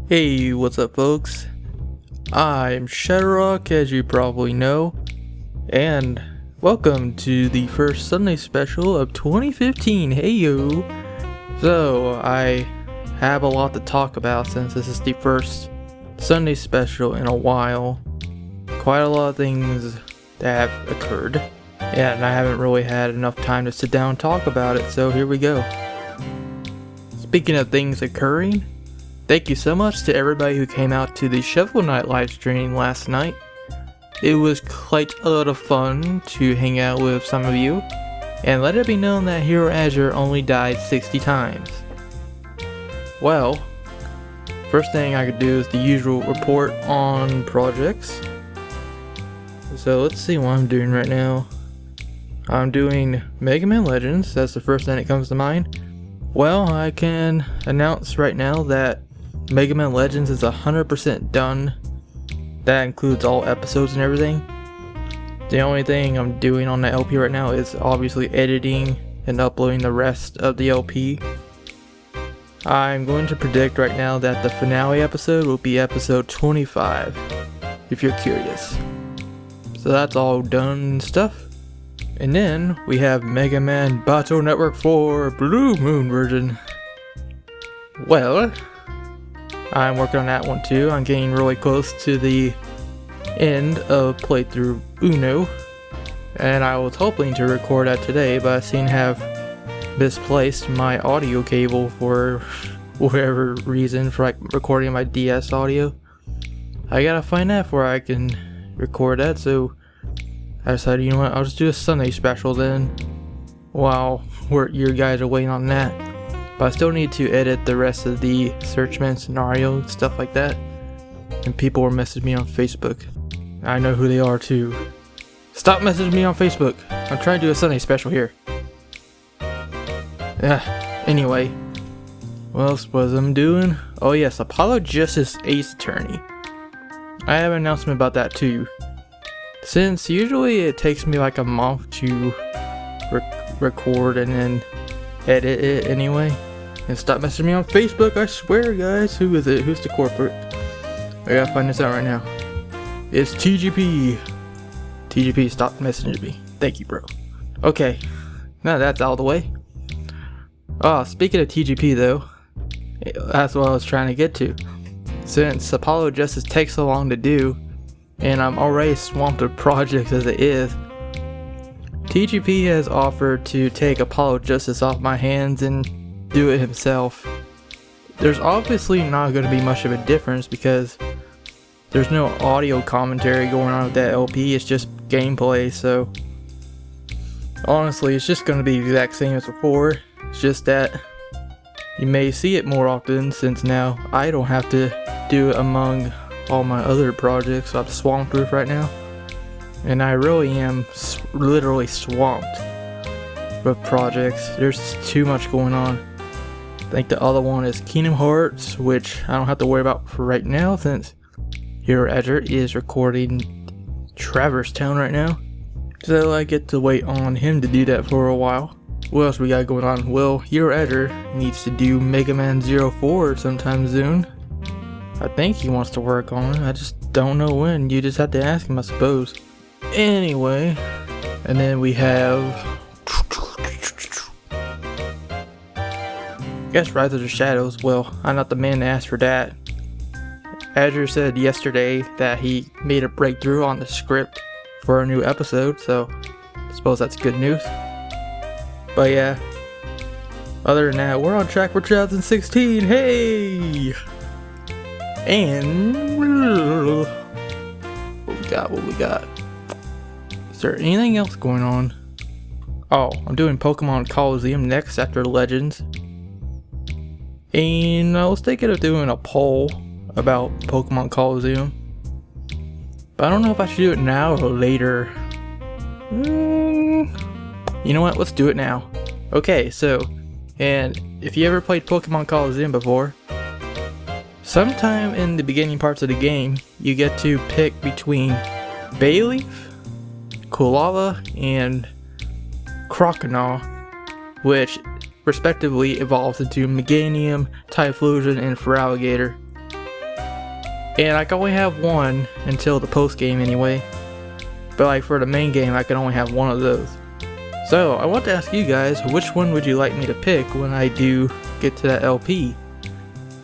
Hey, what's up folks? I'm ShadowRock, as you probably know, and welcome to the first Sunday special of 2015, hey yo! So, I have a lot to talk about since this is the first Sunday special in a while. Quite a lot of things that have occurred, and I haven't really had enough time to sit down and talk about it, so here we go. Speaking of things occurring, thank you so much to everybody who came out to the Shovel Knight live stream last night. It was quite a lot of fun to hang out with some of you, and let it be known that Hero Azure only died 60 times. Well, first thing I could do is the usual report on projects. So let's see what I'm doing right now. I'm doing Mega Man Legends, that's the first thing that comes to mind. Well, I can announce right now that Mega Man Legends is 100% done. That includes all episodes and everything. The only thing I'm doing on the LP right now is obviously editing and uploading the rest of the LP. I'm going to predict right now that the finale episode will be episode 25, if you're curious. So that's all done and stuff. And then we have Mega Man Battle Network 4 Blue Moon version. Well, I'm working on that one too. I'm getting really close to the end of playthrough Uno, and I was hoping to record that today, but I seem to have misplaced my audio cable for whatever reason for like recording my DS audio. I gotta find that before I can record that, so I decided, you know what, I'll just do a Sunday special then while you guys are waiting on that. But I still need to edit the rest of the Searchman scenario and stuff like that. And people were messaging me on Facebook. I know who they are too. Stop messaging me on Facebook. I'm trying to do a Sunday special here. Anyway. What else was I doing? Oh yes, Apollo Justice Ace Attorney. I have an announcement about that too. Since usually it takes me like a month to record and then edit it anyway. And stop messaging me on Facebook, I swear guys. Who is it? Who's the corporate? I gotta find this out right now. It's TGP. TGP, stop messaging me. Thank you, bro. Okay, now that's out of the way. Oh, speaking of TGP though, that's what I was trying to get to. Since Apollo Justice takes so long to do, and I'm already swamped with projects as it is, TGP has offered to take Apollo Justice off my hands and do it himself. There's obviously not going to be much of a difference because there's no audio commentary going on with that LP, it's just gameplay, so honestly it's just going to be the exact same as before. It's just that you may see it more often since now I don't have to do it among all my other projects I'm swamped with right now. And I really am literally swamped with projects. There's too much going on. I think the other one is Kingdom Hearts, which I don't have to worry about for right now since Hero Azure is recording Traverse Town right now. So I get to wait on him to do that for a while. What else we got going on? Well, Hero Azure needs to do Mega Man 04 sometime soon. I think he wants to work on it. I just don't know when. You just have to ask him, I suppose. Anyway, and then we have Rise of the Shadows. Well, I'm not the man to ask for that. Azure said yesterday that he made a breakthrough on the script for a new episode, so I suppose that's good news. But yeah, other than that, we're on track for 2016. Hey! And what we got? Is there anything else going on? Oh, I'm doing Pokemon Colosseum next after Legends. And I was thinking of doing a poll about Pokemon Colosseum, but I don't know if I should do it now or later. You know what? Let's do it now. Okay, so, and if you ever played Pokemon Colosseum before, sometime in the beginning parts of the game, you get to pick between Bayleaf, Kulala, and Croconaw, which respectively evolves into Meganium, Typhlosion, and Feraligatr. and I can only have one until the post game anyway. But like for the main game, I can only have one of those. So I want to ask you guys, which one would you like me to pick when I do get to that LP?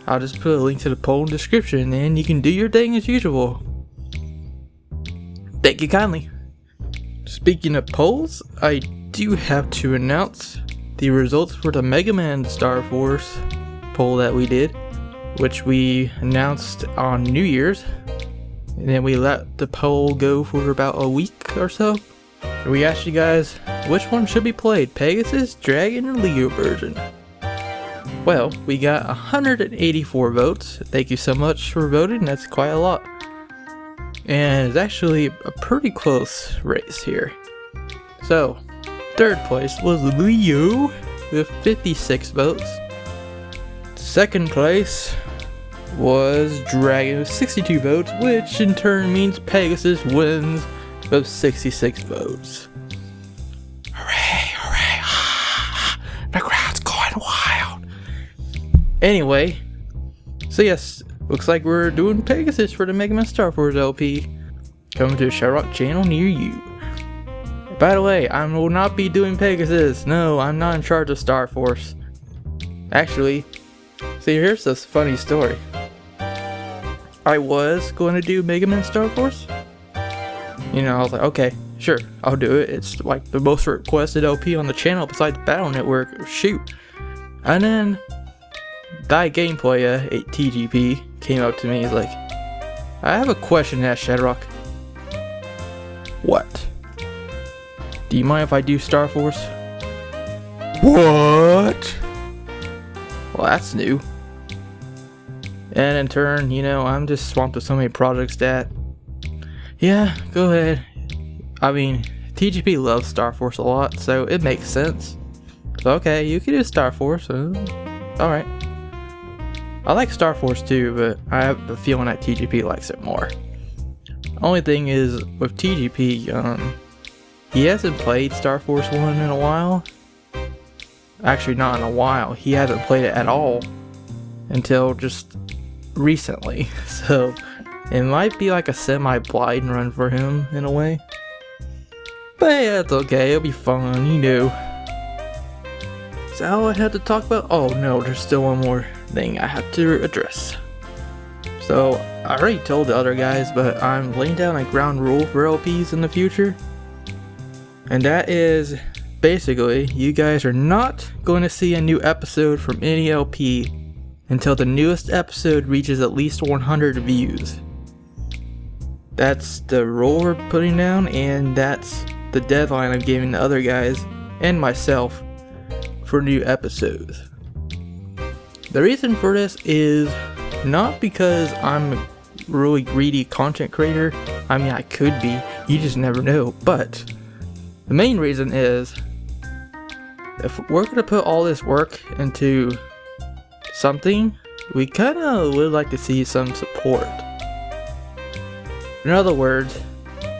I'll just put a link to the poll in the description, and you can do your thing as usual. Thank you kindly. Speaking of polls, I do have to announce the results for the Mega Man Star Force poll that we did, which we announced on New Year's, and then we let the poll go for about a week or so. We asked you guys which one should be played, Pegasus, Dragon, or Leo version. Well, we got 184 votes. Thank you so much for voting, that's quite a lot. And it's actually a pretty close race here. So, third place was Leo with 56 votes. Second place was Dragon with 62 votes, which in turn means Pegasus wins with 66 votes. Hooray, hooray, the crowd's going wild. Anyway, so yes, looks like we're doing Pegasus for the Mega Man Star Force LP, coming to a ShadowRock channel near you. By the way, I will not be doing Pegasus. No, I'm not in charge of Star Force. Actually, see, here's this funny story. I was going to do Mega Man Star Force. You know, I was like, okay, sure, I'll do it. It's like the most requested LP on the channel besides Battle Network. Shoot. And then Die Gameplay at TGP came up to me. He's like, I have a question to ask ShadowRock. What? Do you mind if I do Star Force? What? Well, that's new. And in turn, you know, I'm just swamped with so many projects that, yeah, go ahead. I mean, TGP loves Star Force a lot, so it makes sense. So okay, you can do Star Force. Alright. I like Star Force too, but I have the feeling that TGP likes it more. Only thing is, with TGP, he hasn't played Star Force 1 in a while. Actually, not in a while. He hasn't played it at all until just recently. So, it might be like a semi-blind run for him in a way. But yeah, it's okay. It'll be fun, you know. Is that all I had to talk about? Oh no, there's still one more thing I have to address. So, I already told the other guys, but I'm laying down a ground rule for LPs in the future. And that is, basically, you guys are not going to see a new episode from any LP until the newest episode reaches at least 100 views. That's the rule we're putting down, and that's the deadline I'm giving the other guys and myself for new episodes. The reason for this is not because I'm a really greedy content creator. I mean, I could be, you just never know, but the main reason is, if we're going to put all this work into something, we kind of would like to see some support. In other words,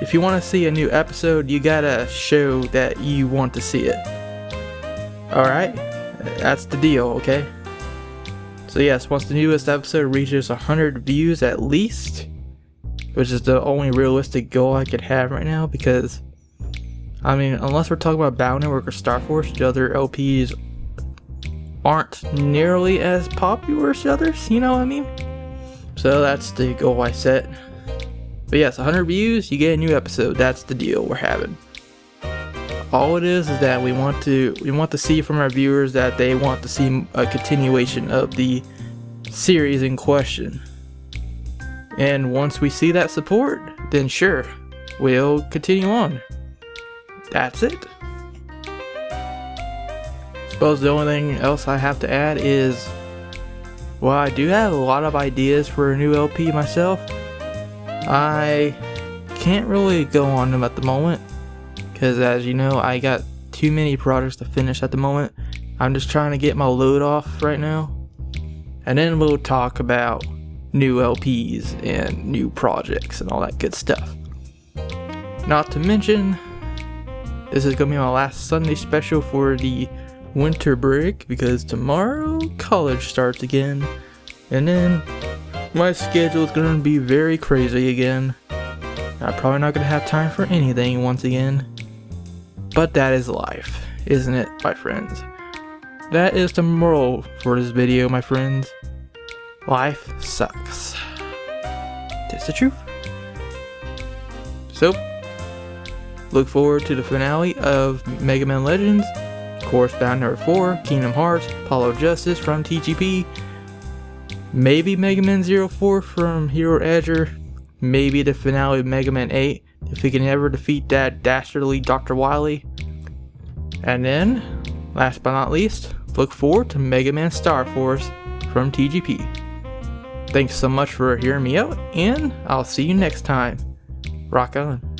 if you want to see a new episode, you gotta show that you want to see it. Alright? That's the deal, okay? So yes, once the newest episode reaches 100 views at least, which is the only realistic goal I could have right now, because I mean, unless we're talking about Battle Network or Star Force, the other LPs aren't nearly as popular as the others, you know what I mean? So that's the goal I set. But yes, 100 views, you get a new episode. That's the deal we're having. All it is that we want to see from our viewers that they want to see a continuation of the series in question. And once we see that support, then sure, we'll continue on. That's it. Suppose the only thing else I have to add is, well, I do have a lot of ideas for a new LP myself. I can't really go on them at the moment, because as you know, I got too many projects to finish at the moment. I'm just trying to get my load off right now, and then we'll talk about new LPs and new projects and all that good stuff. Not to mention, this is going to be my last Sunday special for the winter break, because tomorrow college starts again, and then My schedule is going to be very crazy again. I'm probably not going to have time for anything once again. But that is life, isn't it, my friends? That is the moral for this video, my friends. Life sucks. That's the truth. So, look forward to the finale of Mega Man Legends, Course Bound number 4, Kingdom Hearts, Apollo Justice from TGP, maybe Mega Man 04 from Hero Edger, maybe the finale of Mega Man 8, if we can ever defeat that dastardly Dr. Wily. And then, last but not least, look forward to Mega Man Star Force from TGP. Thanks so much for hearing me out, and I'll see you next time. Rock on.